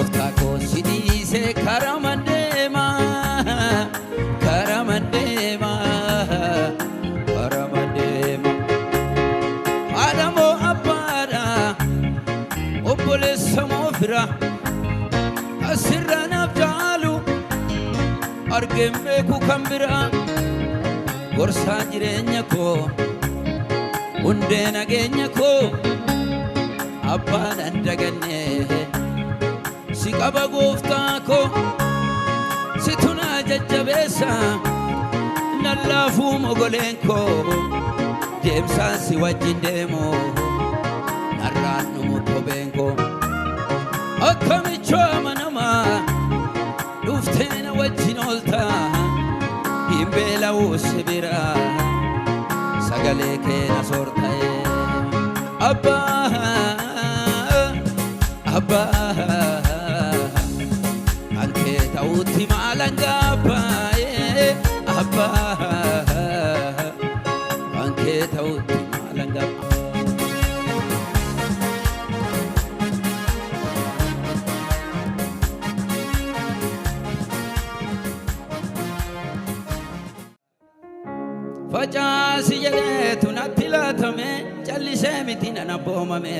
gooftaa koo si dhiisee karaa mandeema karaa mandeema karaa mandeema haadha moo abbaadha obboleessa moo fira asirra naaf jaalu argeen beeku kan biraa gorsaa jireenya koo hundee nageenya koo abbaan andaganne si qaba gooftaa koo situ na jajjabeessa lallaafuu mogoleen koo deemsaan si wajjin deemu narraan dhumu kopheen koo akkamichoo amanamaa dhuftee na wajjin oolta hin beela'uu si biraa sagalee kee na soorta'e abbaa anke ta'utti maalan gabbaaye abbaa anke ta'utti maalan gabbaaye facaasi jedheetu natti laatame callisee miti nan abboomame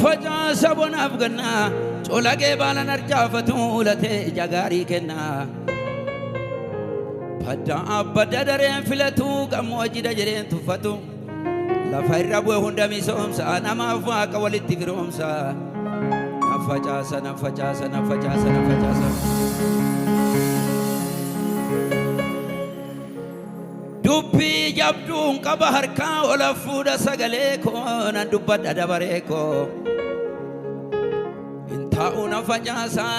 facaasa bonaaf gannaa colagee baalan arjaafatu ulatee ija gaarii kennaa badda abbadda dareen filatu gammoojjida jedheen tuffatu lafa irra bu'e hunda misoomsa namaaf waaqa walitti firoomsa nafacaasa nafacaasa nafacaasa nafacaasa dubbii jabduun qaba harkaa ola fuudha sagalee koo nan dubbadha dabaree koo hin taa'u na facaasaa